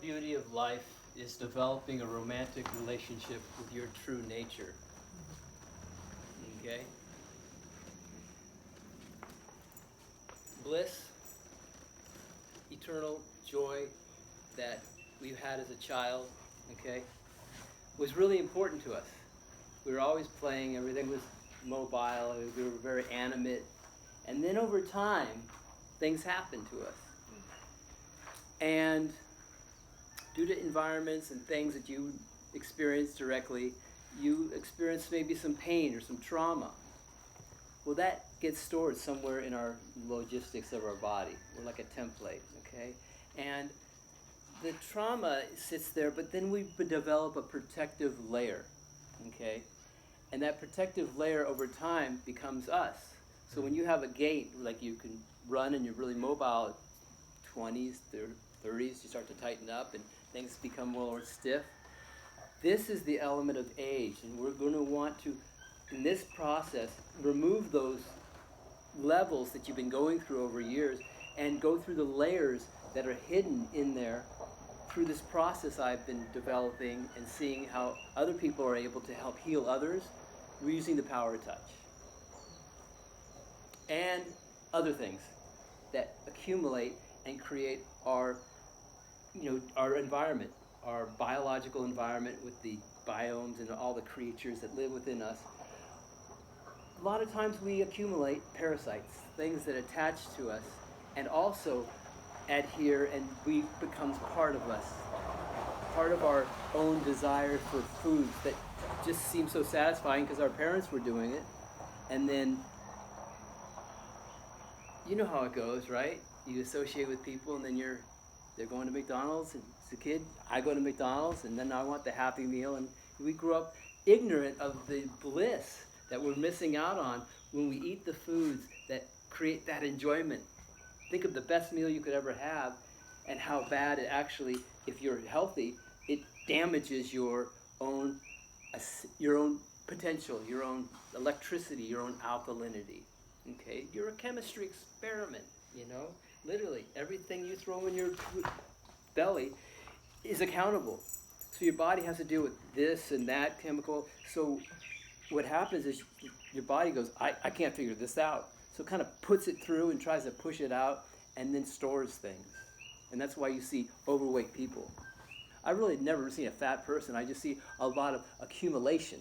beauty of life is developing a romantic relationship with your true nature. Okay? Bliss, eternal joy that we've had as a child, okay, was really important to us. We were always playing, everything was mobile, we were very animate. And then over time, things happened to us. And due to environments and things that you experience directly, you experience maybe some pain or some trauma. Well, that gets stored somewhere in our logistics of our body. We're like a template, okay? And the trauma sits there, but then we develop a protective layer, okay? And that protective layer over time becomes us. So when you have a gait, like you can run and you're really mobile, 20s, 30s, you start to tighten up and things become more stiff. This is the element of age, and we're going to want to, in this process, remove those levels that you've been going through over years and go through the layers that are hidden in there through this process I've been developing and seeing how other people are able to help heal others. We're using the power of touch. And other things that accumulate and create our, our environment, our biological environment with the biomes and all the creatures that live within us. A lot of times we accumulate parasites, things that attach to us and also adhere and becomes part of us, part of our own desire for foods that just seem so satisfying because our parents were doing it. And then, you know how it goes, right? You associate with people and then they're going to McDonald's, and as a kid, I go to McDonald's, and then I want the Happy Meal, and we grew up ignorant of the bliss that we're missing out on when we eat the foods that create that enjoyment. Think of the best meal you could ever have and how bad it actually, if you're healthy, it damages your own potential, your own electricity, your own alkalinity. Okay? You're a chemistry experiment, Literally, everything you throw in your belly is accountable. So your body has to deal with this and that chemical. So what happens is your body goes, I can't figure this out. So it kind of puts it through and tries to push it out and then stores things. And that's why you see overweight people. I really never seen a fat person. I just see a lot of accumulation,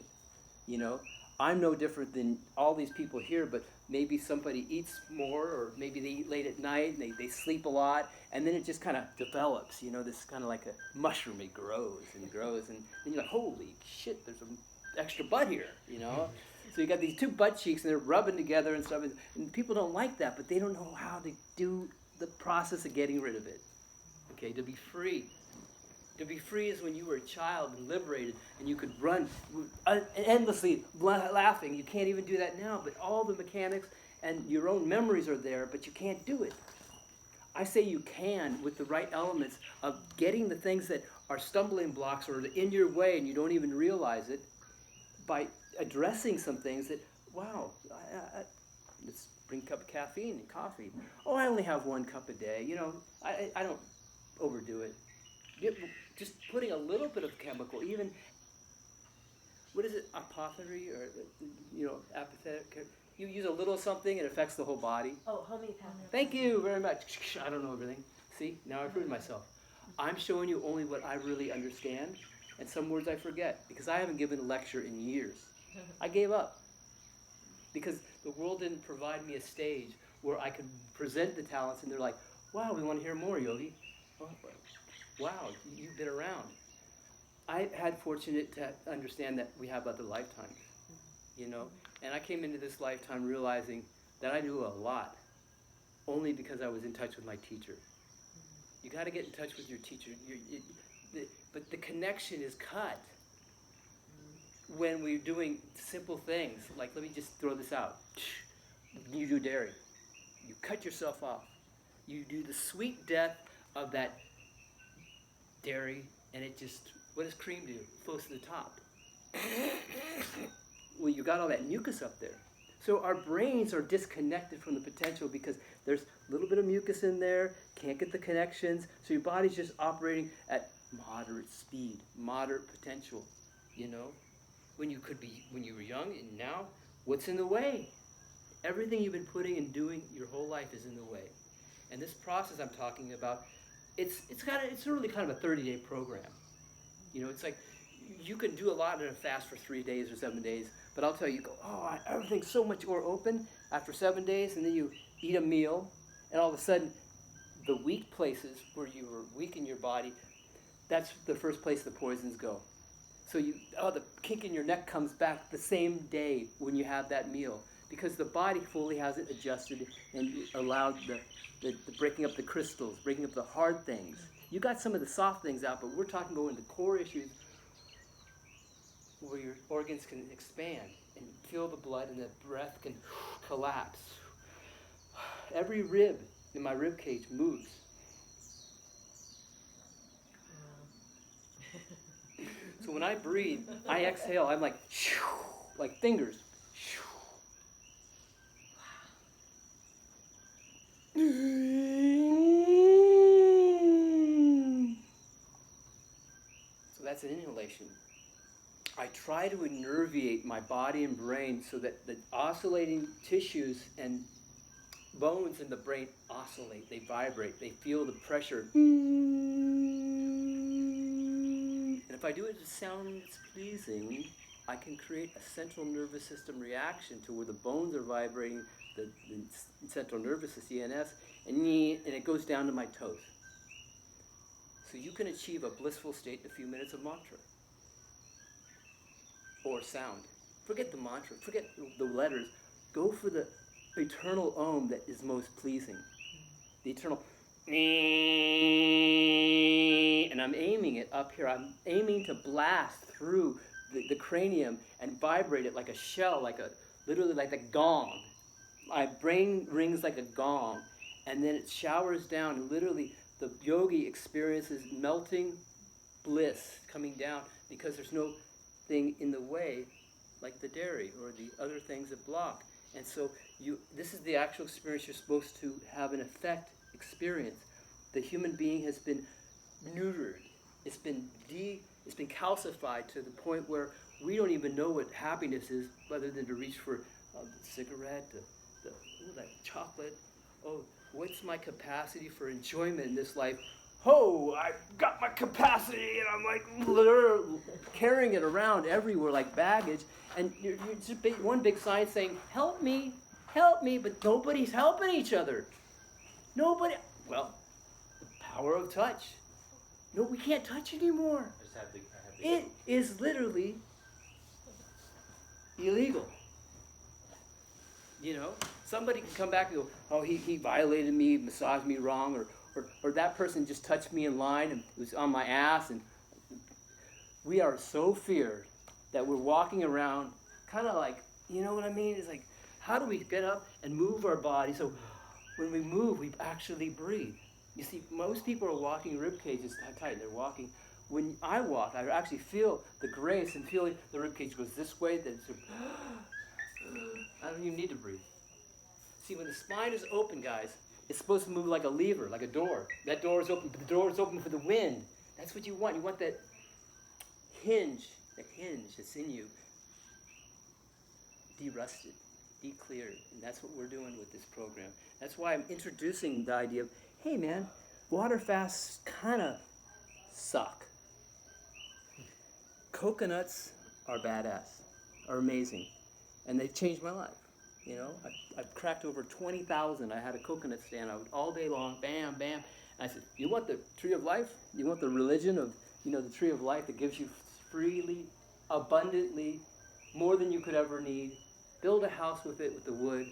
I'm no different than all these people here, but maybe somebody eats more, or maybe they eat late at night and they sleep a lot, and then it just kind of develops, this kind of like a mushroom. It grows and grows, and then you're like, holy shit, there's an extra butt here, So you got these two butt cheeks and they're rubbing together and stuff, and people don't like that, but they don't know how to do the process of getting rid of it, okay, to be free. To be free is when you were a child and liberated and you could run endlessly laughing. You can't even do that now, but all the mechanics and your own memories are there, but you can't do it. I say you can with the right elements of getting the things that are stumbling blocks or in your way and you don't even realize it by addressing some things that, wow, let's bring a cup of caffeine and coffee. Oh, I only have 1 cup a day. I don't overdo it. Just putting a little bit of chemical, even, what is it, apothecary or, apathetic? You use a little something, it affects the whole body. Oh, homeopathic. Thank you very much. I don't know everything. See, now I've proven myself. I'm showing you only what I really understand, and some words I forget, because I haven't given a lecture in years. I gave up, because the world didn't provide me a stage where I could present the talents, and they're like, wow, we want to hear more, Yogi. Wow, you've been around. I had fortunate to understand that we have other lifetimes, and I came into this lifetime realizing that I knew a lot, only because I was in touch with my teacher. You got to get in touch with your teacher, but the connection is cut when we're doing simple things, like, let me just throw this out. You do dairy. You cut yourself off. You do the sweet death of that dairy, and it just, what does cream do? It flows to the top. Well, you got all that mucus up there. So our brains are disconnected from the potential because there's a little bit of mucus in there, can't get the connections, so your body's just operating at moderate speed, moderate potential, you know? When you were young, and now, what's in the way? Everything you've been putting and doing your whole life is in the way. And this process I'm talking about, it's really kind of a 30-day program. You know, it's like you can do a lot in a fast for 3 days or 7 days, but I'll tell you, everything's so much more open after 7 days, and then you eat a meal, and all of a sudden, the weak places where you were weak in your body, that's the first place the poisons go. So the kink in your neck comes back the same day when you have that meal, because the body fully hasn't adjusted and allowed the breaking up the crystals, breaking up the hard things. You got some of the soft things out, but we're talking going to core issues where your organs can expand and feel the blood and the breath can collapse. Every rib in my rib cage moves. So when I breathe, I exhale, I'm like fingers. So that's an inhalation. I try to innerviate my body and brain so that the oscillating tissues and bones in the brain oscillate, they vibrate, they feel the pressure. And if I do it to sound that's pleasing, I can create a central nervous system reaction to where the bones are vibrating, the central nervous system, CNS, and it goes down to my toes. So you can achieve a blissful state in a few minutes of mantra. Or sound. Forget the mantra, forget the letters. Go for the eternal Om that is most pleasing. The eternal, and I'm aiming it up here. I'm aiming to blast through the cranium and vibrate it like a shell, literally like a gong. My brain rings like a gong, and then it showers down, and literally the yogi experiences melting bliss coming down because there's no thing in the way like the dairy or the other things that block. And so this is the actual experience you're supposed to have an effect experience. The human being has been neutered. It's been calcified to the point where we don't even know what happiness is other than to reach for the cigarette, that chocolate. Oh, what's my capacity for enjoyment in this life? Oh, I got my capacity, and I'm like carrying it around everywhere like baggage. And you're just one big sign saying, help me, but nobody's helping each other. Nobody. Well, the power of touch. No, we can't touch anymore. It is literally illegal. You know, somebody can come back and go, oh, he violated me, massaged me wrong, or that person just touched me in line and was on my ass. And we are so feared that we're walking around kind of like, you know what I mean? It's like, how do we get up and move our body? So when we move, we actually breathe. You see, most people are walking rib cages tight. They're walking. When I walk, I actually feel the grace and feeling the rib cage goes this way. Then I don't even need to breathe. See, when the spine is open, guys, it's supposed to move like a lever, like a door. That door is open, but the door is open for the wind. That's what you want. You want that hinge that's in you de-rusted, de-cleared. And that's what we're doing with this program. That's why I'm introducing the idea of, hey man, water fasts kind of suck. Coconuts are badass, are amazing, and they've changed my life. You know, I've cracked over 20,000. I had a coconut stand out all day long, bam, bam. And I said, you want the tree of life? You want the religion of, the tree of life that gives you freely, abundantly, more than you could ever need? Build a house with it, with the wood.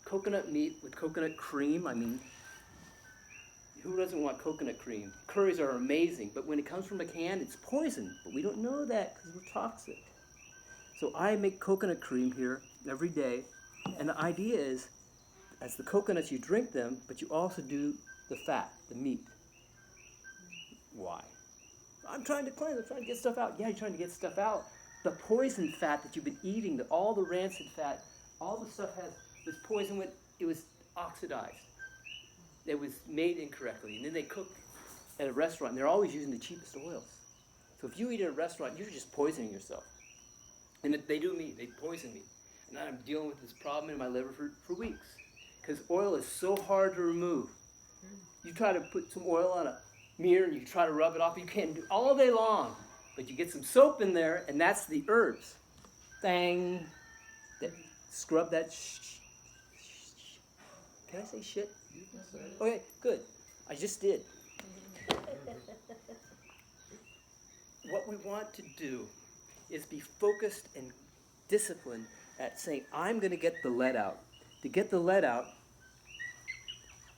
Coconut meat with coconut cream. I mean, who doesn't want coconut cream? Curries are amazing, but when it comes from a can, it's poison. But we don't know that because we're toxic. So I make coconut cream here every day. And the idea is, as the coconuts, you drink them, but you also do the fat, the meat. Why? I'm trying to cleanse, I'm trying to get stuff out. Yeah, you're trying to get stuff out. The poison fat that you've been eating, all the rancid fat, all the stuff has this poison when it was oxidized. It was made incorrectly, and then they cook at a restaurant, and they're always using the cheapest oils. So if you eat at a restaurant, you're just poisoning yourself. And they do me, they poison me. And I'm dealing with this problem in my liver for weeks. Because oil is so hard to remove. You try to put some oil on a mirror and you try to rub it off, you can't do it all day long. But you get some soap in there, and that's the herbs. Bang. Scrub that. Can I say shit? Okay, good. I just did. What we want to do is be focused and disciplined at saying, I'm going to get the lead out. To get the lead out,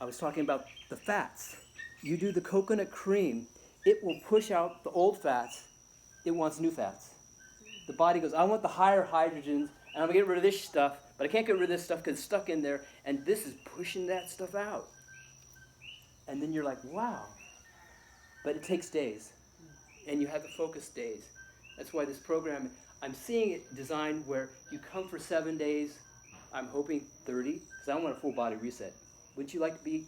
I was talking about the fats. You do the coconut cream, it will push out the old fats. It wants new fats. The body goes, I want the higher hydrogens, and I'm going to get rid of this stuff, but I can't get rid of this stuff because it's stuck in there, and this is pushing that stuff out. And then you're like, wow. But it takes days. And you have to focus days. That's why this program, I'm seeing it designed where you come for 7 days. I'm hoping 30, because I want a full body reset. Wouldn't you like to be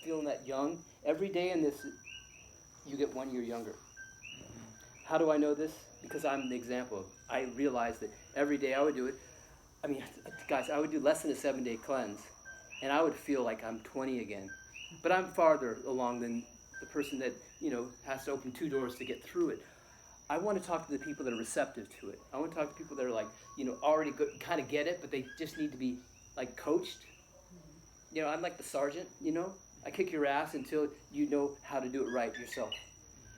feeling that young? Every day in this, you get 1 year younger. How do I know this? Because I'm the example. I realized that every day I would do it. I mean, guys, I would do less than a 7-day cleanse, and I would feel like I'm 20 again. But I'm farther along than the person that, has to open 2 doors to get through it. I want to talk to the people that are receptive to it. I want to talk to people that are like, already kind of get it, but they just need to be like coached. I'm like the sergeant, I kick your ass until you know how to do it right yourself.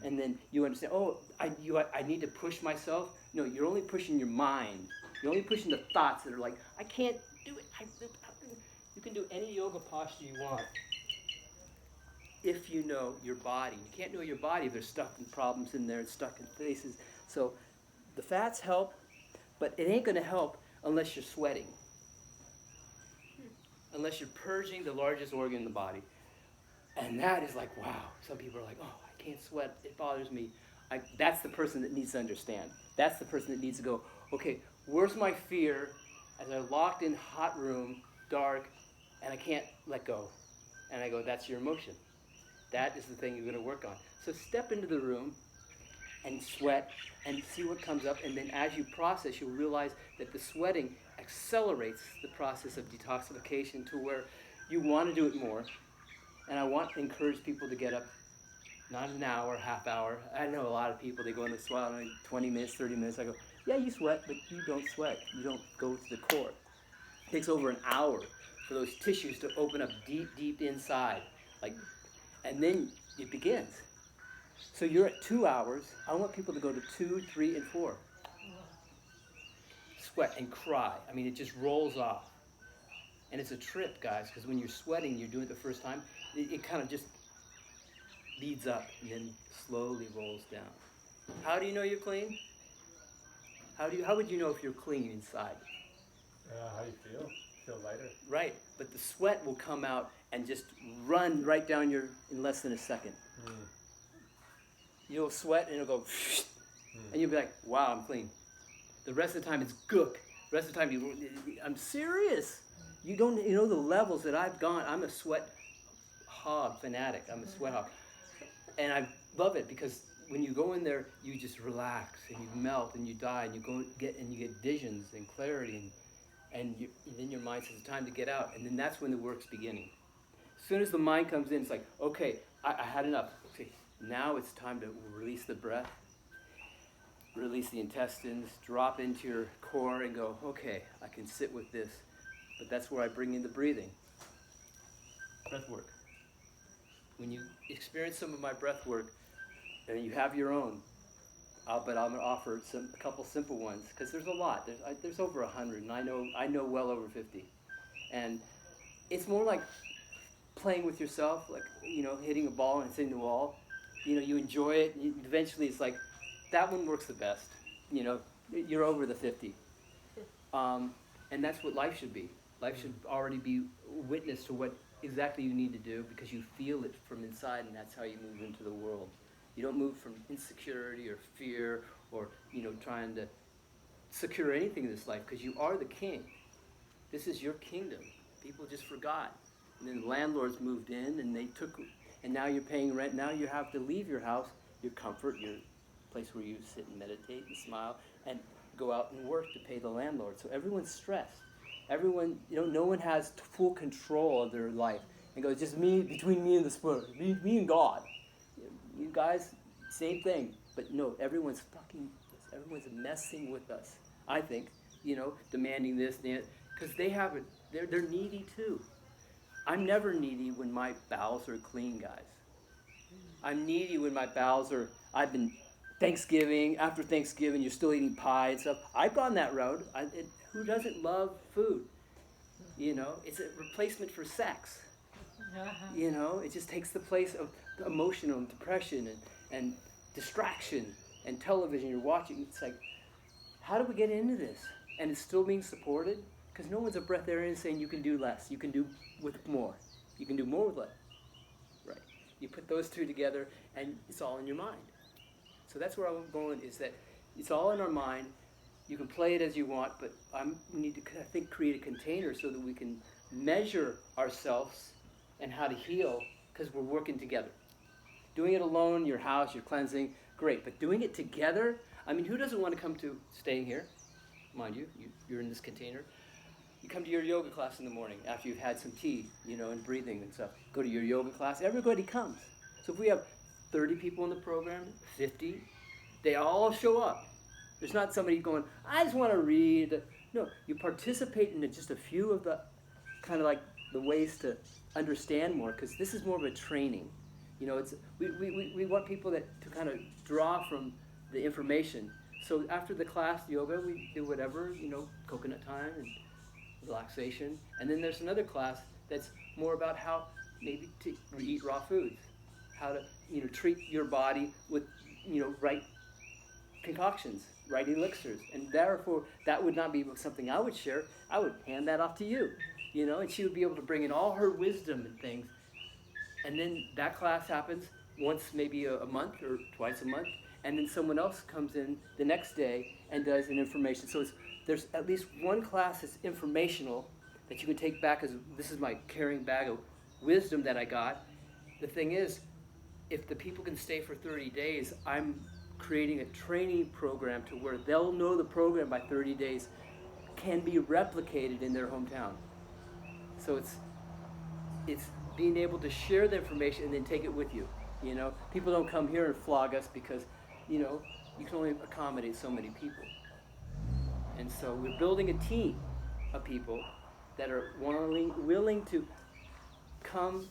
And then you understand, I need to push myself. No, you're only pushing your mind. You're only pushing the thoughts that are like, I can't do it. You can do any yoga posture you want if you know your body. You can't know your body if there's stuck in problems in there and stuck in places. So the fats help, but it ain't going to help unless you're sweating. Unless you're purging the largest organ in the body. And that is like, wow. Some people are like, I can't sweat. It bothers me. That's the person that needs to understand. That's the person that needs to go, okay, where's my fear as I'm locked in hot room, dark, and I can't let go. And I go, that's your emotion. That is the thing you're going to work on. So step into the room and sweat and see what comes up. And then as you process, you'll realize that the sweating accelerates the process of detoxification to where you want to do it more. And I want to encourage people to get up, not an hour, half hour. I know a lot of people, they go into sweat in 20 minutes, 30 minutes. I go, yeah, you sweat, but you don't sweat. You don't go to the core. It takes over an hour for those tissues to open up deep, deep inside. And then it begins. So you're at 2 hours. I want people to go to 2, 3, and 4. Sweat and cry. I mean, it just rolls off. And it's a trip, guys, because when you're sweating, you're doing it the first time, it kind of just beads up and then slowly rolls down. How do you know you're clean? How would you know if you're clean inside? How you feel? Feel lighter. Right, but the sweat will come out and just run right down in less than a second. You'll sweat and it'll go, and you'll be like, wow, I'm clean. The rest of the time it's gook. The rest of the time I'm serious. You know the levels that I've gone. I'm a sweat hog fanatic. I'm a sweat hog. And I love it because when you go in there, you just relax and you melt and you die and you get visions and clarity and then your mind says it's time to get out, and then that's when the work's beginning. As soon as the mind comes in, it's like, okay, I had enough. Okay, now it's time to release the breath, release the intestines, drop into your core and go, okay, I can sit with this. But that's where I bring in the breathing. Breath work. When you experience some of my breath work, and you have your own, but I'm going to offer a couple simple ones because there's a lot. There's over 100, and I know well over 50, and it's more like playing with yourself, like hitting a ball and it's hitting the wall. You enjoy it. Eventually, it's like that one works the best. You're over the 50, and that's what life should be. Life should already be witness to what exactly you need to do because you feel it from inside, and that's how you move into the world. You don't move from insecurity or fear or trying to secure anything in this life because you are the king. This is your kingdom. People just forgot. And then the landlords moved in and they took, and now you're paying rent. Now you have to leave your house, your comfort, your place where you sit and meditate and smile and go out and work to pay the landlord. So everyone's stressed. Everyone, no one has full control of their life. And goes, just me, between me and the Spirit, me and God. You guys, same thing. But no, everyone's messing with us, I think, demanding this, because they're needy too. I'm never needy when my bowels are clean, guys. I'm needy when my bowels are, I've been after Thanksgiving, you're still eating pie and stuff. I've gone that road. Who doesn't love food? It's a replacement for sex. It just takes the place of emotional and depression and distraction and television you're watching. It's like, how do we get into this? And it's still being supported? Because no one's a breath there in saying you can do less. You can do with more. You can do more with less. Right. You put those two together and it's all in your mind. So that's where I'm going, is that it's all in our mind. You can play it as you want, but we need to, I think, create a container so that we can measure ourselves and how to heal, because we're working together. Doing it alone, your house, your cleansing, great. But doing it together, who doesn't want to come to staying here? Mind you, you're in this container. You come to your yoga class in the morning after you've had some tea, and breathing and stuff. Go to your yoga class. Everybody comes. So if we have 30 people in the program, 50, they all show up. There's not somebody going, I just want to read. No, you participate in just a few of the kind of like the ways to understand more, because this is more of a training. We want people to kind of draw from the information. So after the class, yoga, we do whatever, coconut time and relaxation. And then there's another class that's more about how maybe to eat raw foods, how to, treat your body with, right concoctions, right elixirs. And therefore, that would not be something I would share. I would hand that off to you, and she would be able to bring in all her wisdom and things. And then that class happens once maybe a month or twice a month. And then someone else comes in the next day and does an information. So there's at least one class that's informational that you can take back as, this is my carrying bag of wisdom that I got. The thing is, if the people can stay for 30 days, I'm creating a training program to where they'll know the program by 30 days can be replicated in their hometown. So it's being able to share the information and then take it with you. People don't come here and flog us because, you can only accommodate so many people. And so we're building a team of people that are willing to come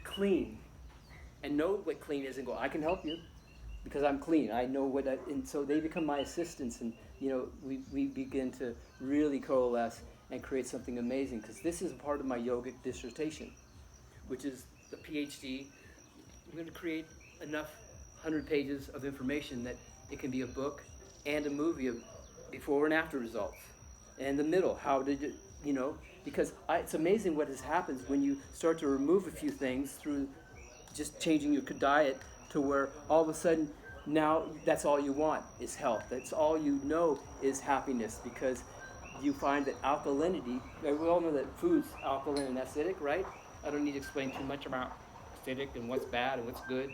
clean and know what clean is and go, I can help you because I'm clean. I know and so they become my assistants, and, we begin to really coalesce and create something amazing, because this is a part of my yogic dissertation, which is the PhD. I'm going to create enough 100 pages of information that it can be a book and a movie of before and after results. And the middle, how did it, because it's amazing what has happened when you start to remove a few things through just changing your diet, to where all of a sudden now that's all you want is health. That's all you know is happiness, because you find that alkalinity, we all know that food's alkaline and acidic, right? I don't need to explain too much about acidic and what's bad and what's good.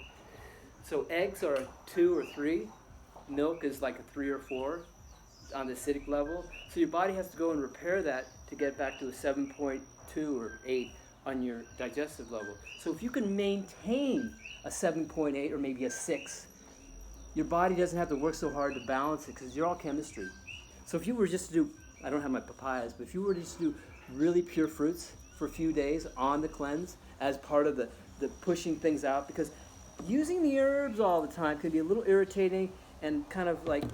So eggs are a 2 or 3. Milk is like a 3 or 4 on the acidic level. So your body has to go and repair that to get back to a 7.2 or 8 on your digestive level. So if you can maintain a 7.8 or maybe a 6, your body doesn't have to work so hard to balance it, because you're all chemistry. So if you were just to do, I don't have my papayas, but if you were just to do really pure fruits for a few days on the cleanse as part of the pushing things out, because using the herbs all the time can be a little irritating and kind of like,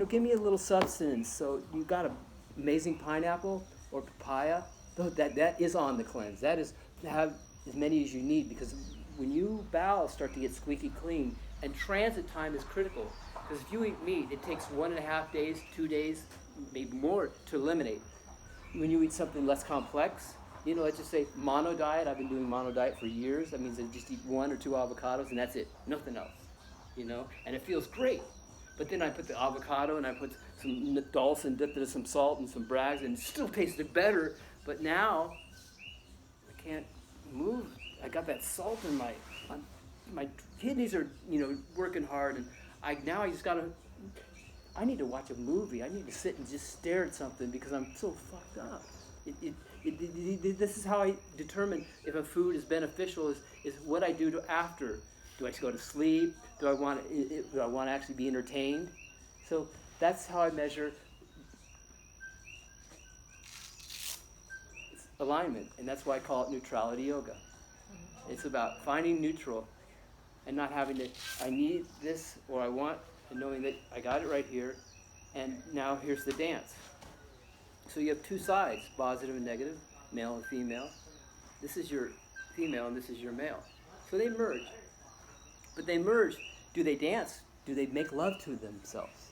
give me a little substance. So you got an amazing pineapple or papaya, that is on the cleanse. That is, have as many as you need, because when you bowels start to get squeaky clean, and transit time is critical, because if you eat meat, it takes 1.5 days, 2 days, maybe more to eliminate. When you eat something less complex, let's just say mono diet. I've been doing mono diet for years. That means I just eat 1 or 2 avocados and that's it, nothing else, and it feels great. But then I put the avocado and I put some dulse and dipped it in some salt and some brags, and it still tasted better. But now I can't move. I got that salt in my kidneys are working hard, and I just gotta. I need to watch a movie. I need to sit and just stare at something because I'm so fucked up. This is how I determine if a food is beneficial. Is what I do after. Do I go to sleep? Do I want to actually be entertained? So that's how I measure alignment, and that's why I call it neutrality yoga. It's about finding neutral and not having to, I need this or I want, and knowing that I got it right here, and now here's the dance. So you have two sides, positive and negative, male and female. This is your female and this is your male. So they merge. But they merge. Do they dance? Do they make love to themselves?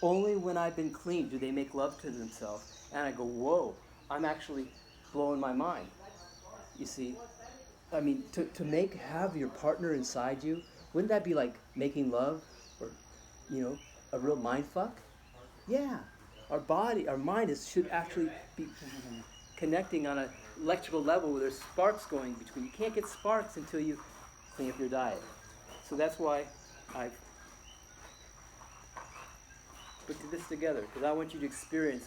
Only when I've been clean do they make love to themselves. And I go, whoa, I'm actually blowing my mind. You see? I mean, to have your partner inside you, wouldn't that be like making love or, a real mind fuck? Yeah. Our mind should actually be connecting on an electrical level where there's sparks going between. You can't get sparks until you clean up your diet. So that's why I've put this together, because I want you to experience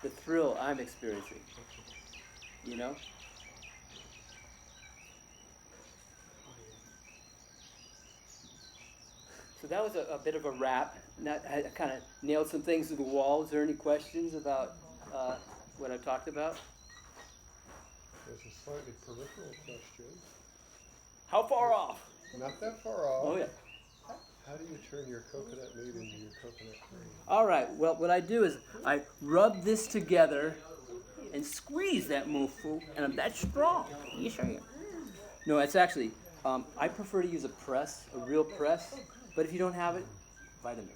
the thrill I'm experiencing. So that was a bit of a wrap. I kind of nailed some things to the wall. Is there any questions about what I talked about? There's a slightly peripheral question. How far off? Not that far off. Oh, yeah. How do you turn your coconut meat into your coconut cream? All right. Well, what I do is I rub this together and squeeze that mofo, and I'm that strong. You show you. No, it's actually, I prefer to use a real press, but if you don't have it, Vitamix.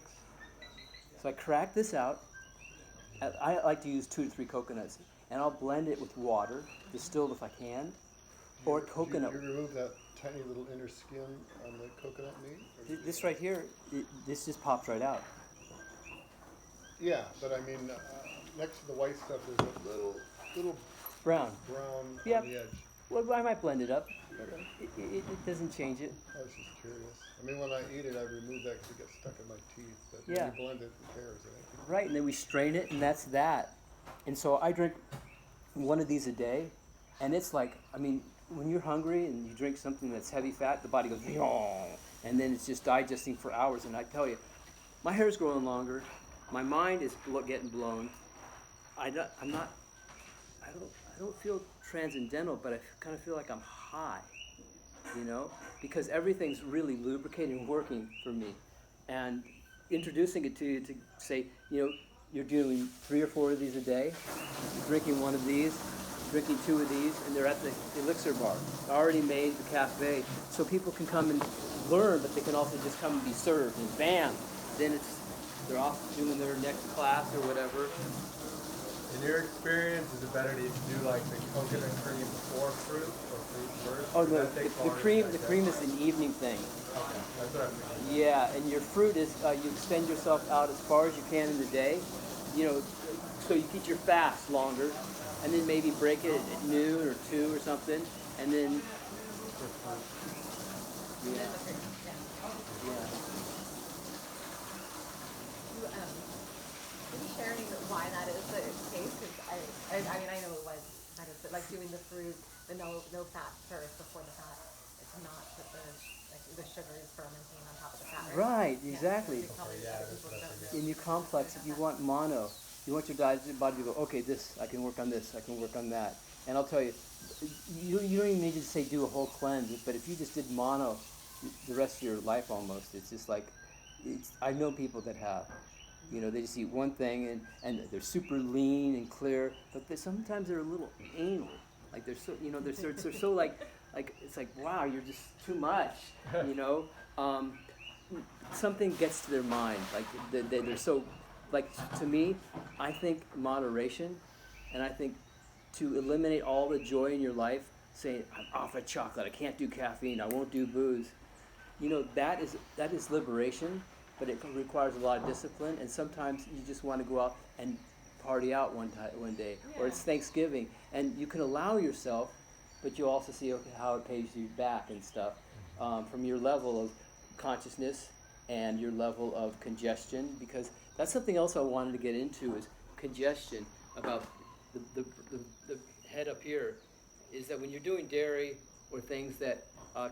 So I crack this out. I like to use 2 to 3 coconuts, and I'll blend it with water, distilled if I can, or coconut. Do you remove that tiny little inner skin on the coconut meat? This right here, this just pops right out. Yeah, but I mean, next to the white stuff, there's a little brown on the edge. Well, I might blend it up. It doesn't change it. I was just curious. I mean, when I eat it, I remove that because it gets stuck in my teeth. But Yeah. when you blend it, who cares? Right? Right, and then we strain it, and that's that. And so I drink one of these a day, and it's like, I mean, when you're hungry and you drink something that's heavy fat, the body goes, and then it's just digesting for hours. And I tell you, my hair's growing longer, my mind is getting blown. I don't feel transcendental, but I kind of feel like I'm high, because everything's really lubricated and working for me. And introducing it to you to say, you're doing 3 or 4 of these a day, you're drinking one of these, drinking 2 of these, and they're at the elixir bar, already made, the cafe, so people can come and learn, but they can also just come and be served, and bam, then they're off doing their next class or whatever. In your experience, is it better to do like the coconut cream before fruit or fruit first? Oh no, That takes the longer cream to the digest? cream is an evening thing. Okay, that's what I'm thinking. Yeah, and your fruit is you extend yourself out as far as you can in the day, so you keep your fast longer, and then maybe break it at noon or 2 or something, and then yeah. Can you share why that is the case? Because I mean, I know why that is, but like doing the fruit, the no fat first before the fat, it's not that the sugar is fermenting on top of the fat. Right, exactly. Yeah, In your complex, if you want mono, you want your body to go, okay, I can work on this, I can work on that. And I'll tell you, you don't even need to say do a whole cleanse, but if you just did mono the rest of your life almost, it's just like, I know people that have, they just eat one thing and they're super lean and clear, but sometimes they're a little anal. Like they're so, they're so like it's like, wow, you're just too much, something gets to their mind, like they're so, like to me, I think moderation, and I think to eliminate all the joy in your life, saying I'm off of chocolate, I can't do caffeine, I won't do booze, that is liberation, but it requires a lot of discipline, and sometimes you just want to go out and party out one day, or it's Thanksgiving, and you can allow yourself, but you also see how it pays you back and stuff, from your level of consciousness and your level of congestion, because that's something else I wanted to get into is congestion. About the head up here is that when you're doing dairy or things that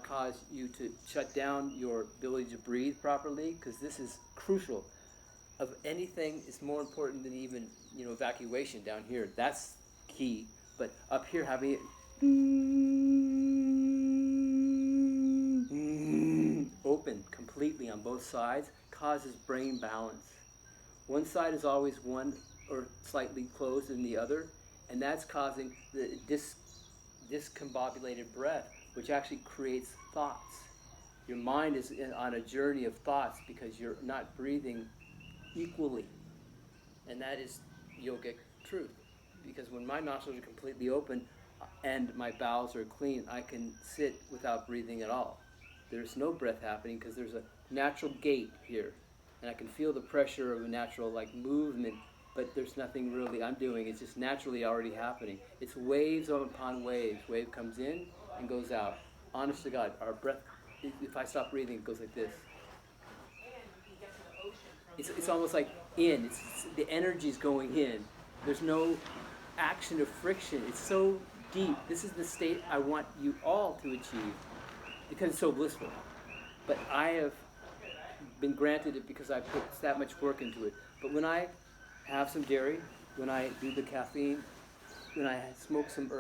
cause you to shut down your ability to breathe properly, because this is crucial. Of anything, it's more important than even evacuation down here. That's key. But up here, having it open completely on both sides causes brain balance. One side is always one or slightly closed than the other, and that's causing the discombobulated breath, which actually creates thoughts. Your mind is on a journey of thoughts because you're not breathing equally, and that is yogic truth. Because when my nostrils are completely open and my bowels are clean, I can sit without breathing at all. There's no breath happening because there's a natural gate here, and I can feel the pressure of a natural movement, but there's nothing really I'm doing. It's just naturally already happening. It's waves upon waves. Wave comes in and goes out. Honest to God, our breath, if I stop breathing, it goes like this. It's almost like it's the energy's going in. There's no action of friction. It's so deep. This is the state I want you all to achieve because it's so blissful. But I have been granted it because I put that much work into it. But when I have some dairy, when I do the caffeine, when I smoke some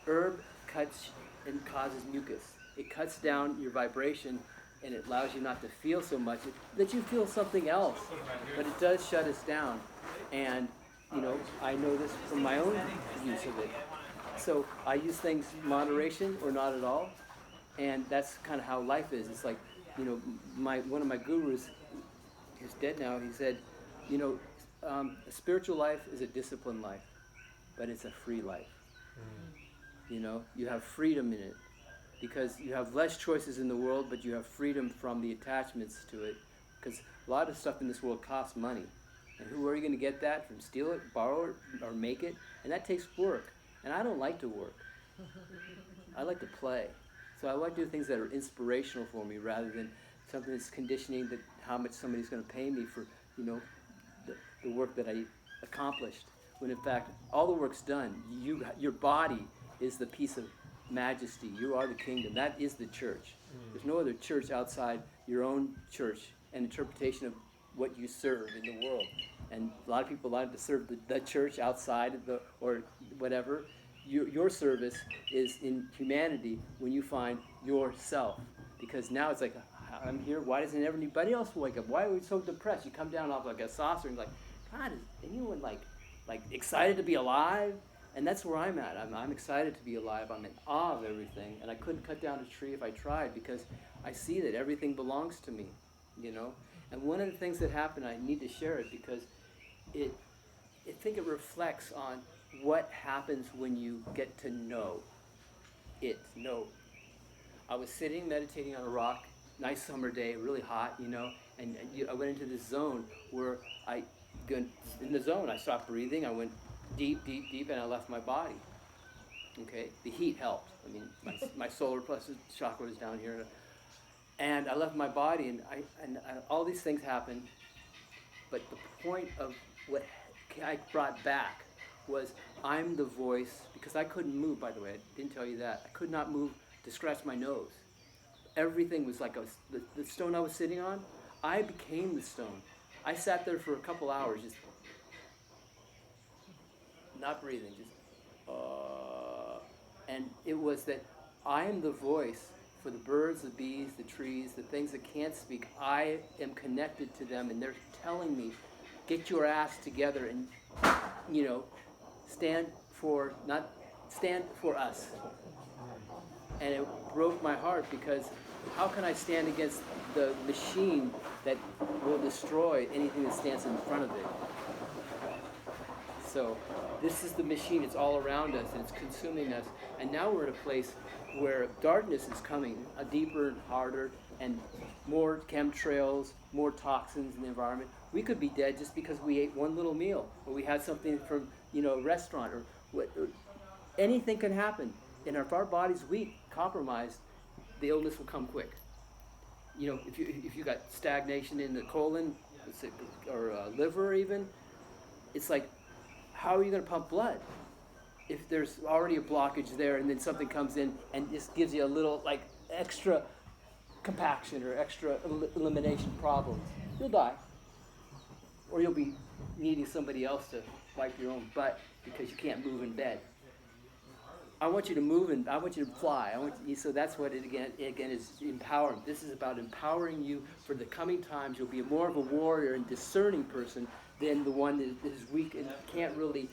herb cuts and causes mucus. It cuts down your vibration, and it allows you not to feel so much, that you feel something else. But it does shut us down. And, I know this from my own use of it. So I use things in moderation or not at all. And that's kind of how life is. It's like, one of my gurus, who's dead now, he said, a spiritual life is a disciplined life, but it's a free life. You have freedom in it. Because you have less choices in the world, but you have freedom from the attachments to it. Because a lot of stuff in this world costs money. And who are you going to get that from? Steal it, borrow it, or make it? And that takes work. And I don't like to work. I like to play. So I like to do things that are inspirational for me rather than something that's conditioning that how much somebody's going to pay me for, the work that I accomplished. When in fact, all the work's done. Your body is the piece of majesty. You are the kingdom. That is the church. There's no other church outside your own church and interpretation of what you serve in the world. And a lot of people like to serve the church outside of or whatever. Your service is in humanity when you find yourself. Because now it's like, I'm here, why doesn't anybody else wake up? Why are we so depressed? You come down off like a saucer and like, God, is anyone like excited to be alive? And that's where I'm at. I'm excited to be alive. I'm in awe of everything. And I couldn't cut down a tree if I tried because I see that everything belongs to me, And one of the things that happened, I need to share it because I think it reflects on what happens when you get to know it. I was sitting, meditating on a rock, nice summer day, really hot, and I went into this zone where in the zone, I stopped breathing, I went deep, deep, deep, and I left my body. Okay, the heat helped. I mean, my solar plexus chakra was down here, and I left my body, and all these things happened. But the point of what I brought back was I'm the voice, because I couldn't move. By the way, I didn't tell you that. I could not move to scratch my nose. Everything was like the stone I was sitting on. I became the stone. I sat there for a couple hours, just not breathing, just and it was that I am the voice for the birds, the bees, the trees, the things that can't speak. I am connected to them, and they're telling me, get your ass together and stand for us. And it broke my heart because how can I stand against the machine that will destroy anything that stands in front of it? So this is the machine. It's all around us and it's consuming us. And now we're at a place where darkness is coming, a deeper and harder, and more chemtrails, more toxins in the environment. We could be dead just because we ate one little meal, or we had something from, a restaurant, or anything can happen. And if our body's weak, compromised, the illness will come quick. If you got stagnation in the colon, or liver even, it's like, how are you going to pump blood if there's already a blockage there, and then something comes in and just gives you a little like extra compaction or extra elimination problems? You'll die, or you'll be needing somebody else to wipe your own butt because you can't move in bed. I want you to move, and I want you to fly. So that's what it again is, empowerment. This is about empowering you for the coming times. You'll be more of a warrior and discerning person than the one that is weak and can't really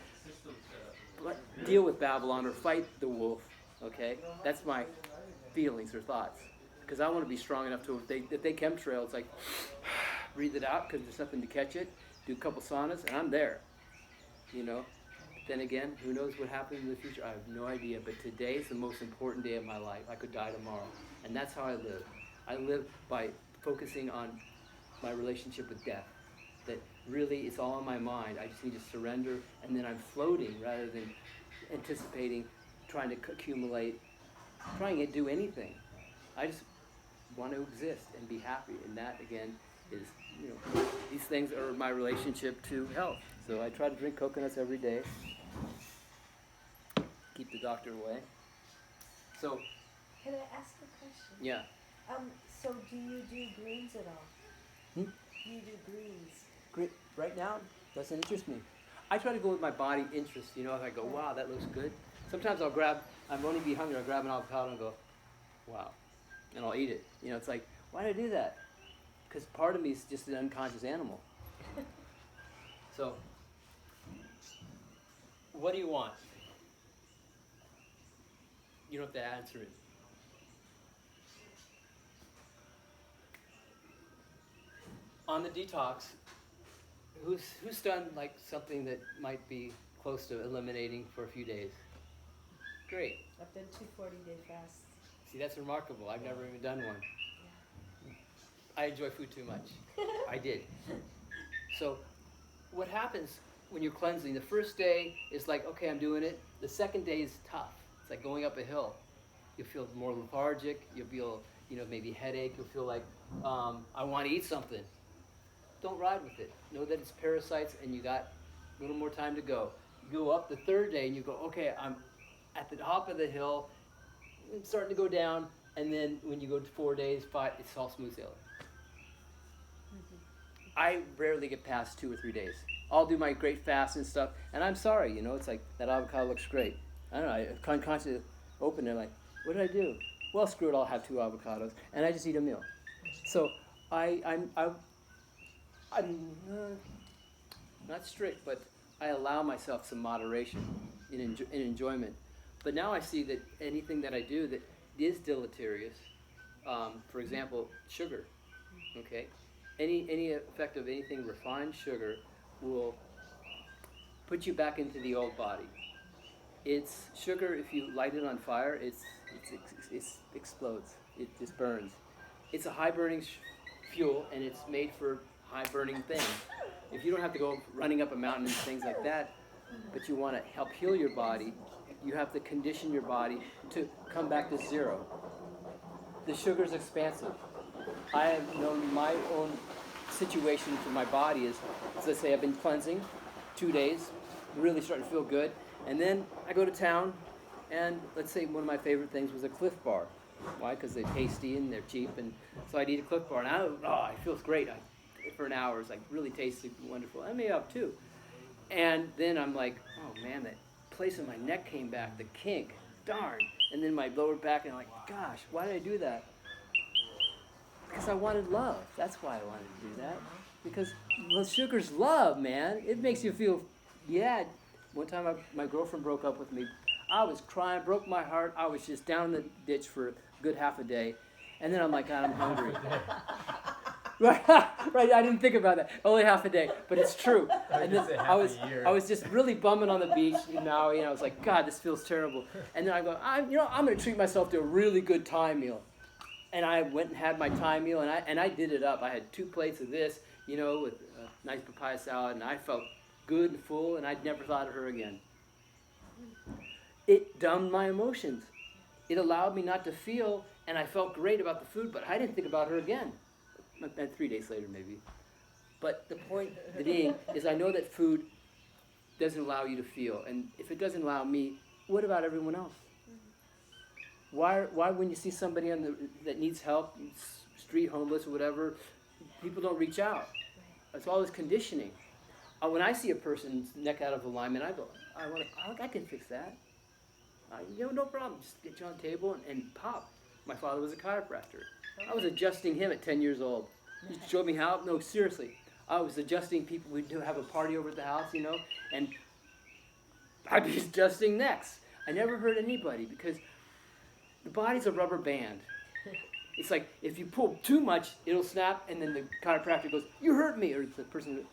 deal with Babylon or fight the wolf. Okay, that's my feelings or thoughts. Because I want to be strong enough to, if they chemtrail, it's like breathe it out because there's nothing to catch it. Do a couple saunas, and I'm there. Then again, who knows what happens in the future? I have no idea. But today is the most important day of my life. I could die tomorrow. And that's how I live. I live by focusing on my relationship with death. That really, it's all in my mind. I just need to surrender. And then I'm floating rather than anticipating, trying to accumulate, trying to do anything. I just want to exist and be happy. And that, again, is, these things are my relationship to health. So I try to drink coconuts every day. Keep the doctor away. So. Can I ask a question? Yeah. So do you do greens at all? Do you do greens? Right now, doesn't interest me. I try to go with my body interest. If I go, wow, that looks good. Sometimes I'm only be hungry. I'll grab an avocado and go, wow, and I'll eat it. It's like, why did I do that? Because part of me is just an unconscious animal. So, what do you want? You don't have to answer it. On the detox, who's done like something that might be close to eliminating for a few days? Great. I've done 2 40-day fasts. See, that's remarkable. I've never even done one. I enjoy food too much. I did. So, what happens when you're cleansing? The first day is like, okay, I'm doing it. The second day is tough. It's like going up a hill. You'll feel more lethargic. You'll feel, maybe headache. You'll feel like, I want to eat something. Don't ride with it. Know that it's parasites and you got a little more time to go. You go up the third day and you go, okay, I'm at the top of the hill. I'm starting to go down. And then when you go to 4 days, 5, it's all smooth sailing. I rarely get past 2 or 3 days. I'll do my great fast and stuff, and I'm sorry, it's like, that avocado looks great. I don't know, I consciously open it, like, what did I do? Well, screw it, I'll have 2 avocados, and I just eat a meal. So, I'm not strict, but I allow myself some moderation in enjoyment. But now I see that anything that I do that is deleterious, for example, sugar, okay? Any effect of anything refined sugar will put you back into the old body. It's sugar, if you light it on fire, it explodes. It just burns. It's a high burning fuel, and it's made for high burning things. If you don't have to go running up a mountain and things like that, but you want to help heal your body, you have to condition your body to come back to zero. The sugar's expansive. I have known my own situation for my body is, let's say I've been cleansing 2 days, really starting to feel good, and then I go to town, and let's say one of my favorite things was a Cliff Bar. Why? Because they're tasty and they're cheap, and so I'd eat a Cliff Bar, and it feels great. For an hour, it's like really tasty, wonderful. I may have 2. And then I'm like, oh man, that place in my neck came back, the kink, darn. And then my lower back, and I'm like, gosh, why did I do that? Because I wanted love. That's why I wanted to do that. Because sugar's love, man. It makes you feel, yeah. One time my girlfriend broke up with me. I was crying, broke my heart. I was just down in the ditch for a good half a day. And then I'm like, God, I'm hungry. Right, I didn't think about that. Only half a day, but it's true. And then I was just really bumming on the beach. And now, I was like, God, this feels terrible. And then I go, I'm going to treat myself to a really good Thai meal. And I went and had my Thai meal, and I did it up. I had 2 plates of this, you know, with a nice papaya salad, and I felt good and full, and I'd never thought of her again. It dumbed my emotions. It allowed me not to feel, and I felt great about the food, but I didn't think about her again. 3 days later, maybe. But the point being is I know that food doesn't allow you to feel, and if it doesn't allow me, what about everyone else? Why when you see somebody that needs help, street homeless or whatever, people don't reach out? It's all this conditioning. When I see a person's neck out of alignment, I go, I can fix that. No problem. Just get you on the table and pop. My father was a chiropractor. I was adjusting him at 10 years old. He showed me how. No, seriously. I was adjusting people. We'd have a party over at the house, you know, and I'd be adjusting necks. I never hurt anybody because the body's a rubber band. It's like if you pull too much, it'll snap, and then the chiropractor goes, "You hurt me," or the person,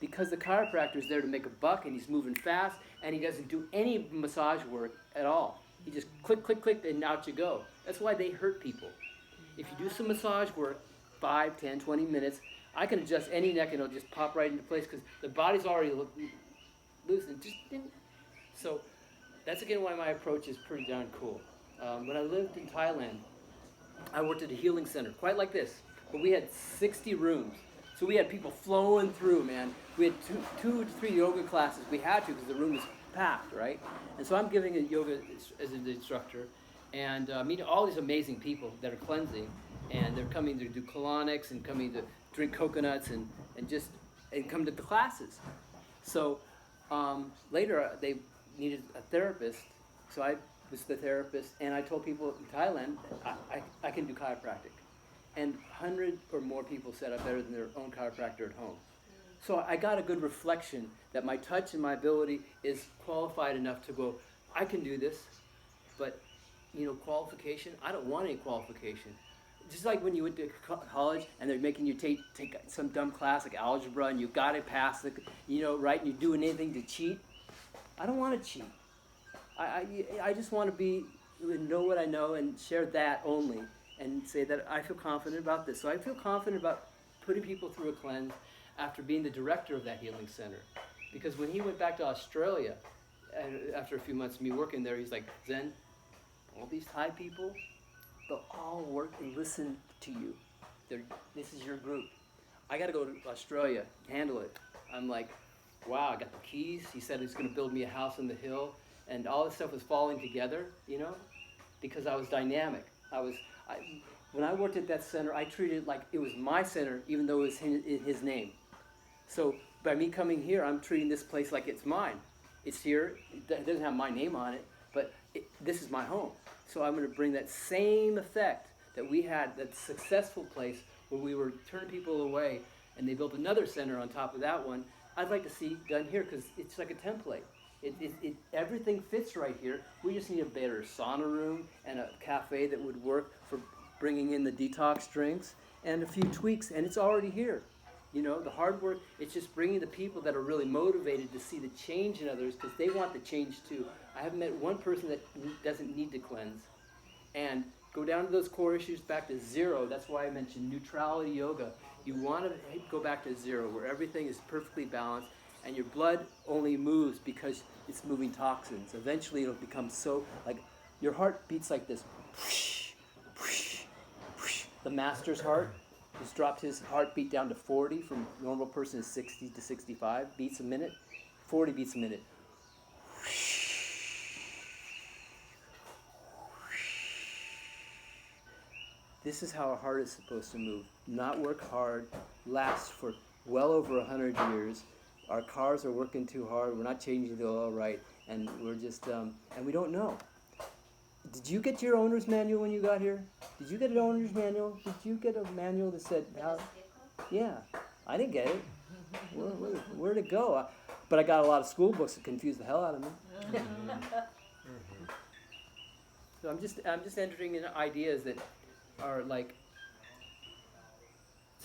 because the chiropractor is there to make a buck, and he's moving fast, and he doesn't do any massage work at all. He just click, click, click, and out you go. That's why they hurt people. If you do some massage work, 5, 10, 20 minutes, I can adjust any neck, and it'll just pop right into place because the body's already loose and just didn't. So that's again why my approach is pretty darn cool. When I lived in Thailand, I worked at a healing center, quite like this, but we had 60 rooms. So we had people flowing through, man. We had two to three yoga classes. We had to because the room was packed, right? And so I'm giving a yoga as an instructor, and meeting all these amazing people that are cleansing, and they're coming to do colonics and coming to drink coconuts and come to the classes. So later they needed a therapist, so I was the therapist, and I told people in Thailand, I can do chiropractic. And 100 or more people said I'm better than their own chiropractor at home. So I got a good reflection that my touch and my ability is qualified enough to go, I can do this, but qualification, I don't want any qualification. Just like when you went to college and they're making you take some dumb class like algebra and you got to pass the, right, and you're doing anything to cheat. I don't want to cheat. I just want to know what I know and share that only and say that I feel confident about this. So I feel confident about putting people through a cleanse after being the director of that healing center. Because when he went back to Australia, after a few months of me working there, he's like, Zen, all these Thai people, they'll all work and listen to you. This is your group. I got to go to Australia, handle it. I'm like, wow, I got the keys. He said he's going to build me a house on the hill. And all this stuff was falling together, because I was dynamic. When I worked at that center, I treated it like it was my center, even though it was his name. So by me coming here, I'm treating this place like it's mine. It's here. It doesn't have my name on it, but this is my home. So I'm going to bring that same effect that we had, that successful place where we were turning people away, and they built another center on top of that one. I'd like to see done here because it's like a template. Everything fits right here. We just need a better sauna room and a cafe that would work for bringing in the detox drinks and a few tweaks, and it's already here. The hard work, it's just bringing the people that are really motivated to see the change in others because they want the change too. I haven't met one person that doesn't need to cleanse. And go down to those core issues back to zero. That's why I mentioned neutrality yoga. You want to go back to zero where everything is perfectly balanced and your blood only moves because it's moving toxins. Eventually it'll become so, like, your heart beats like this. The master's heart has dropped his heartbeat down to 40 from normal person is 60 to 65 beats a minute. 40 beats a minute. This is how a heart is supposed to move. Not work hard, last for well over 100 years. Our cars are working too hard. We're not changing the oil right, and we're just and we don't know. Did you get your owner's manual when you got here? Did you get an owner's manual? Did you get a manual that said how? Yeah, I didn't get it. Where'd it go? But I got a lot of school books that confused the hell out of me. So I'm just entering in ideas that are like,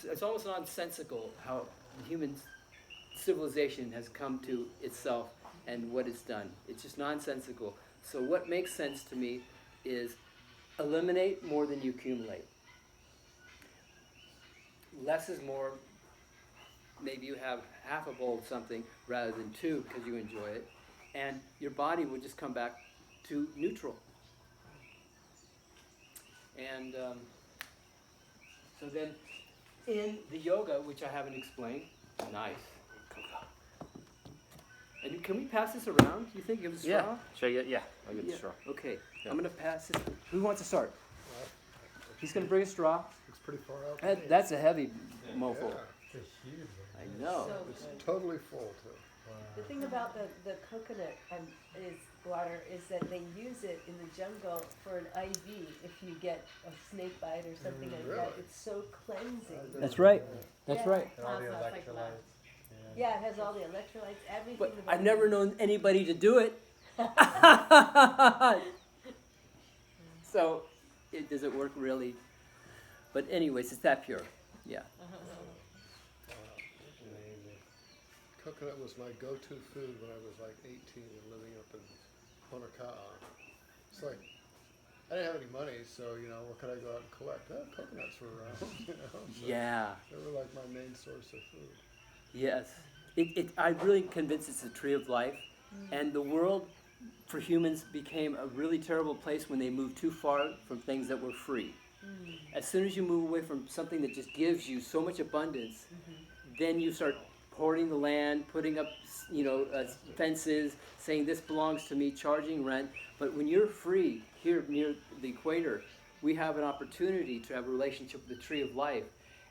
it's almost nonsensical how the human civilization has come to itself and what it's done. It's just nonsensical. So what makes sense to me is eliminate more than you accumulate. less is more. Maybe you have half a bowl of something rather than two because you enjoy it, and your body will just come back to neutral. And so then in the yoga, which I haven't explained, nice. And can we pass this around? Do you think give us a straw? Yeah. Should I get? Yeah, I'll get the straw. Okay. Yeah. I'm going to pass this. Who wants to start? Well, He's going to bring a straw. it's pretty far out. to me. That's a heavy mofo. Yeah, It's a huge one. I know. So it's good. totally full too. The thing about the coconut is water is that they use it in the jungle for an IV if you get a snake bite or something like that. Really? It's so cleansing. That's right. That's Yeah. right. And all the Plasma, it's like electrolytes. Yeah, it has all the electrolytes, everything. But the body I've never needs. known anybody to do it. So, does it work really? But anyways, it's that pure. Yeah. Amazing. Coconut was my go-to food when I was like 18 and living up in Honoka'a. It's like, I didn't have any money, so, what could I go out and collect? Coconuts were around, So Yeah. they were like my main source of food. Yes. I'm really convinced it's the tree of life. And the world for humans became a really terrible place when they moved too far from things that were free. As soon as you move away from something that just gives you so much abundance, then you start hoarding the land, putting up, fences, saying this belongs to me, charging rent. But when you're free here near the equator, we have an opportunity to have a relationship with the tree of life.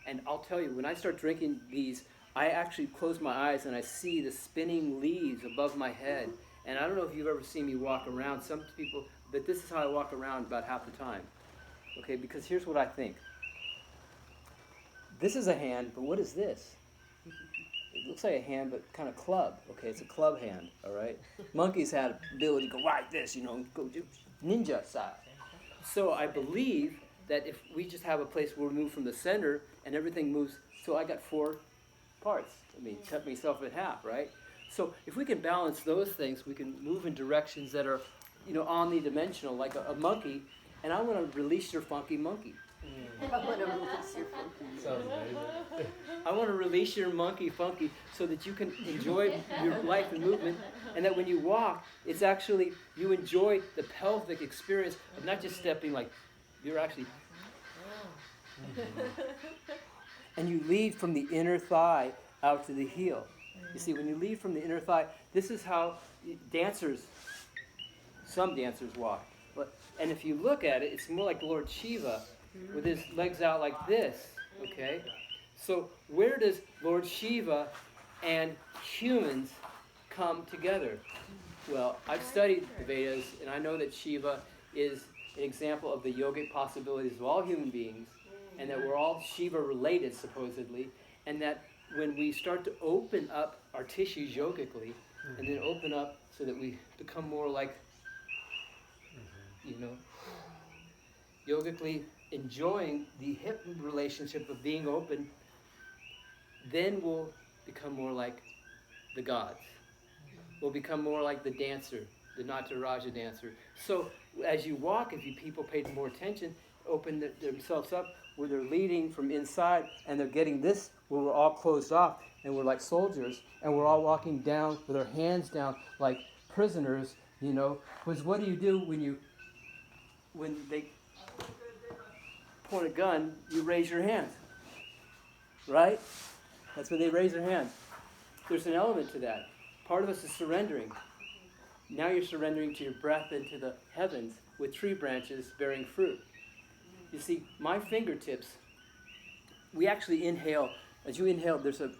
And I'll tell you, when I start drinking these, I actually close my eyes and I see the spinning leaves above my head. And I don't know if you've ever seen me walk around. Some people, but this is how I walk around about half the time. Okay, because here's what I think. This is a hand, but what is this? It looks like a hand, but kind of club. Okay, it's a club hand, all right? Monkeys had the ability to go like this, go do ninja style. So I believe that if we just have a place where we move from the center and everything moves, so I got 4 parts. Cut myself in half, right? So if we can balance those things, we can move in directions that are, omnidimensional, like a monkey. And I want to release your funky monkey. I want to release your funky. Sounds amazing. I want to release your monkey funky so that you can enjoy your life and movement, and that when you walk, it's actually, you enjoy the pelvic experience of not just stepping like, you're actually, and you lead from the inner thigh out to the heel. You see, when you lead from the inner thigh, this is how some dancers walk. And if you look at it, it's more like Lord Shiva with his legs out like this, okay? So where does Lord Shiva and humans come together? Well, I've studied the Vedas, and I know that Shiva is an example of the yogic possibilities of all human beings, and that we're all Shiva related, supposedly, and that when we start to open up our tissues yogically, and then open up so that we become more like, yogically enjoying the hip relationship of being open, then we'll become more like the gods. We'll become more like the dancer, the Nataraja dancer. So as you walk, if you people paid more attention, open themselves up where they're leading from inside, and they're getting this where we're all closed off and we're like soldiers, and we're all walking down with our hands down like prisoners, Because what do you do when they point a gun? You raise your hands, right? That's when they raise their hands. There's an element to that. Part of us is surrendering. Now you're surrendering to your breath into the heavens with tree branches bearing fruit. You see, my fingertips, we actually inhale. As you inhale, there's a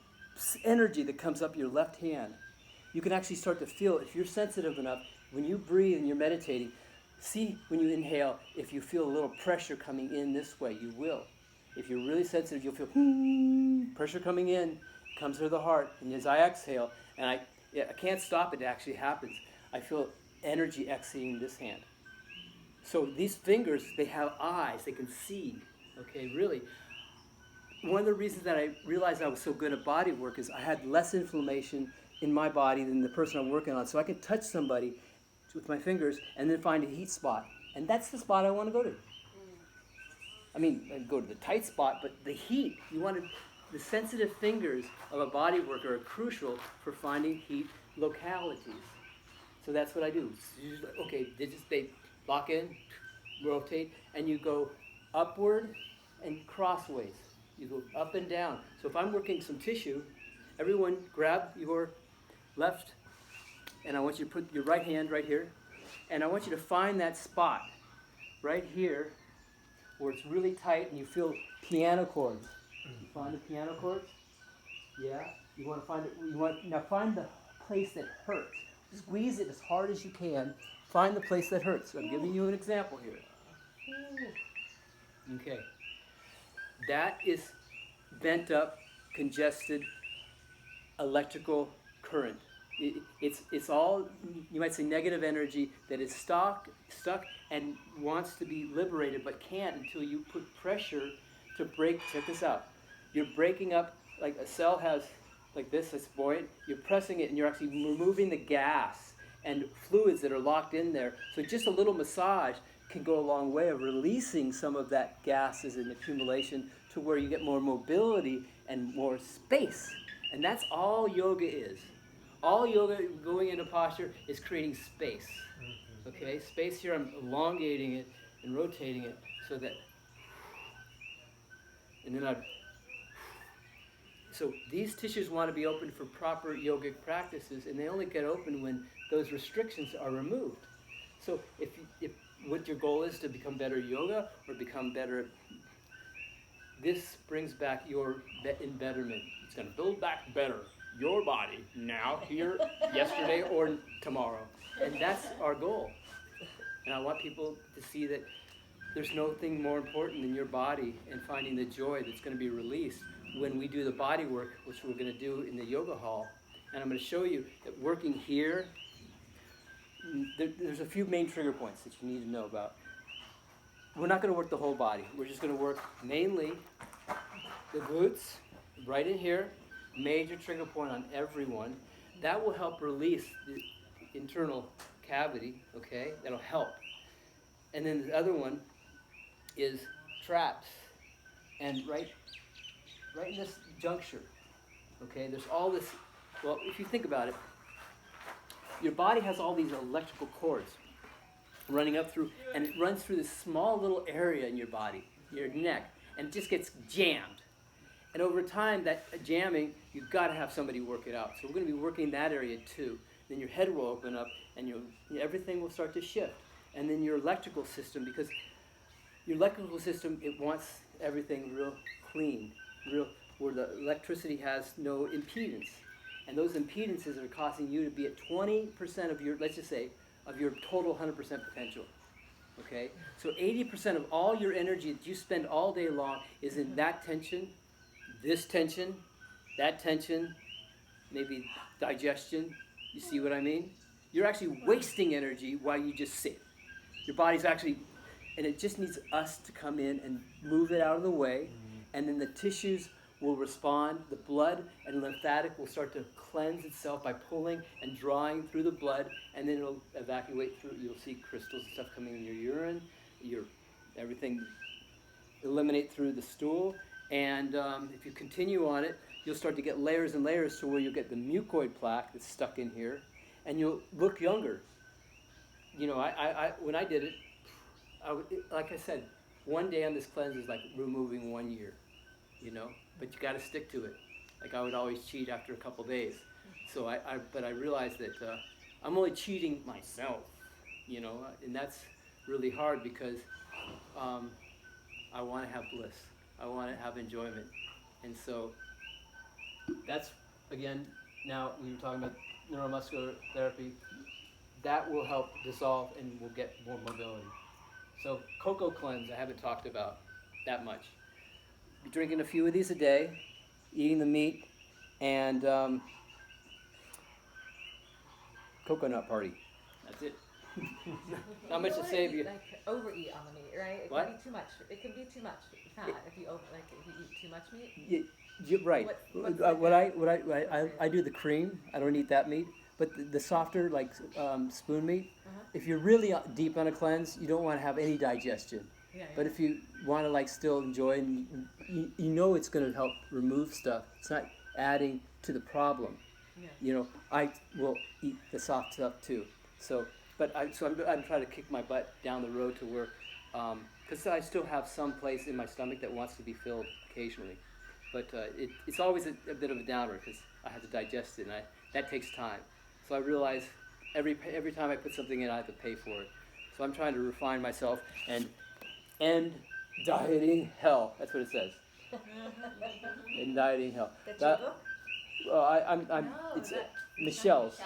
energy that comes up your left hand. You can actually start to feel it. If you're sensitive enough, when you breathe and you're meditating, see when you inhale, if you feel a little pressure coming in this way, you will. If you're really sensitive, you'll feel pressure coming in, comes to the heart. And as I exhale, and I can't stop it, it actually happens. I feel energy exiting this hand. So these fingers, they have eyes, they can see, okay, really. One of the reasons that I realized I was so good at body work is I had less inflammation in my body than the person I'm working on. So I can touch somebody with my fingers and then find a heat spot. And that's the spot I want to go to. I mean, go to the tight spot, but the heat, the sensitive fingers of a body worker are crucial for finding heat localities. So that's what I do. Okay, they lock in, rotate, and you go upward and crossways. You go up and down. So if I'm working some tissue, everyone grab your left, and I want you to put your right hand right here, and I want you to find that spot right here where it's really tight and you feel piano chords. You find the piano chords? Yeah? You want to find it, now find the place that hurts. Squeeze it as hard as you can. Find the place that hurts. I'm giving you an example here. Okay. That is bent up, congested electrical current. It's all, you might say, negative energy that is stuck and wants to be liberated but can't until you put pressure to break. Check this out. You're breaking up, like a cell has, like this, it's buoyant. You're pressing it and you're actually removing the gas and fluids that are locked in there. So just a little massage can go a long way of releasing some of that gas as an accumulation to where you get more mobility and more space. And that's all yoga is. All yoga going into posture is creating space. Okay, space here, I'm elongating it and rotating it so that, and then so these tissues want to be open for proper yogic practices, and they only get open when those restrictions are removed. So if what your goal is to become better yoga or become better, this brings back your embetterment. It's going to build back better your body now, here, yesterday, or tomorrow. And that's our goal. And I want people to see that there's nothing more important than your body and finding the joy that's going to be released when we do the body work, which we're going to do in the yoga hall. And I'm going to show you that working here, there's a few main trigger points that you need to know about. We're not going to work the whole body. We're just going to work mainly the glutes, right in here, major trigger point on everyone. That will help release the internal cavity, okay? That'll help. And then the other one is traps. And right in this juncture, okay, there's all this, well, if you think about it, your body has all these electrical cords running up through, and it runs through this small little area in your body, your neck, and it just gets jammed. And over time, that jamming, you've got to have somebody work it out. So we're going to be working that area too. Then your head will open up, and everything will start to shift. And then your electrical system, because your electrical system, it wants everything real clean, where the electricity has no impedance. And those impedances are causing you to be at 20% of your, let's just say, of your total 100% potential. Okay? So 80% of all your energy that you spend all day long is in that tension, this tension, that tension, maybe digestion. You see what I mean? You're actually wasting energy while you just sit. Your body's actually, and it just needs us to come in and move it out of the way, and then the tissues will respond. The blood and lymphatic will start to cleanse itself by pulling and drawing through the blood, and then it'll evacuate through. You'll see crystals and stuff coming in your urine, everything eliminate through the stool. And if you continue on it, you'll start to get layers and layers to where you'll get the mucoid plaque that's stuck in here, and you'll look younger. You know, I when I did it, like I said, one day on this cleanse is like removing 1 year, you know, but you got to stick to it. Like I would always cheat after a couple days. So but I realized that I'm only cheating myself, you know, and that's really hard because I want to have bliss. I want to have enjoyment. And so that's, again, now we were talking about neuromuscular therapy. That will help dissolve and we'll get more mobility. So cocoa cleanse, I haven't talked about that much. Be drinking a few of these a day, eating the meat, and coconut party. That's it. Not much to save you. Like overeat on the meat, right? It What? can be too much. It can be too much fat if you eat too much meat. You're right. What's I do the cream. I don't eat that meat. But the softer, like spoon meat, if you're really deep on a cleanse, you don't want to have any digestion. Yeah, But if you want to like still enjoy and you know it's going to help remove stuff. It's not adding to the problem. yeah. You know, I will eat the soft stuff too. So, I'm trying to kick my butt down the road to where, because I still have some place in my stomach that wants to be filled occasionally, but it's always a bit of a downer because I have to digest it, and that takes time. So I realize every time I put something in, I have to pay for it. So I'm trying to refine myself and end dieting hell. That's what it says. End dieting hell. That's your That- book? Well, I'm No, it's that- Michelle's.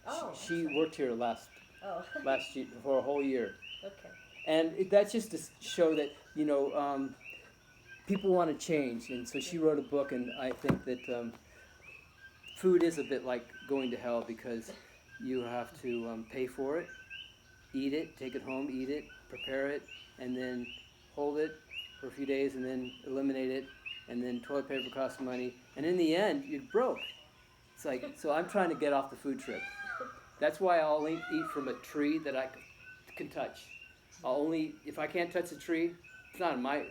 Oh. She worked here last Oh. year for a whole year, Okay. and that's just to show that people want to change, and so she wrote a book, and I think that food is a bit like going to hell because you have to pay for it, eat it, take it home, eat it, prepare it, and then hold it for a few days, and then eliminate it, and then toilet paper costs money, and in the end you're broke. It's like, so I'm trying to get off the food trip. That's why I'll only eat from a tree that I can touch. If I can't touch a tree, it's not in my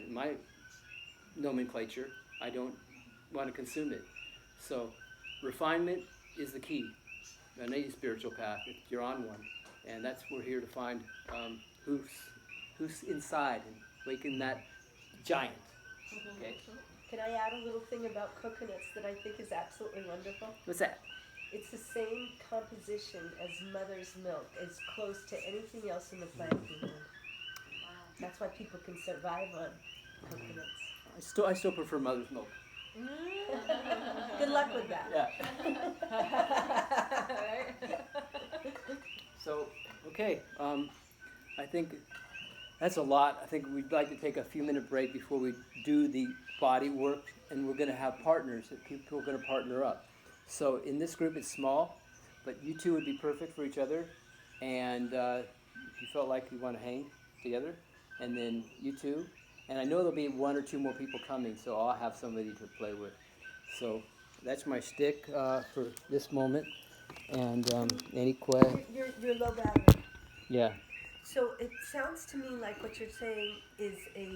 nomenclature. I don't want to consume it. So refinement is the key on any spiritual path if you're on one. And that's what we're here to find who's inside and waken that giant. Okay? Can I add a little thing about coconuts that I think is absolutely wonderful? What's that? It's the same composition as mother's milk, as close to anything else in the plant kingdom. That's why people can survive on coconuts. I still prefer mother's milk. Good luck with that. Yeah. So, okay. I think that's a lot. I think we'd like to take a few minute break before we do the body work, and we're going to have partners. That people are going to partner up. So in this group, it's small, but you two would be perfect for each other. And if you felt like you want to hang together, and then you two. And I know there'll be one or two more people coming, so I'll have somebody to play with. So that's my shtick for this moment. And any questions? You're low battery. Yeah. So it sounds to me like what you're saying is a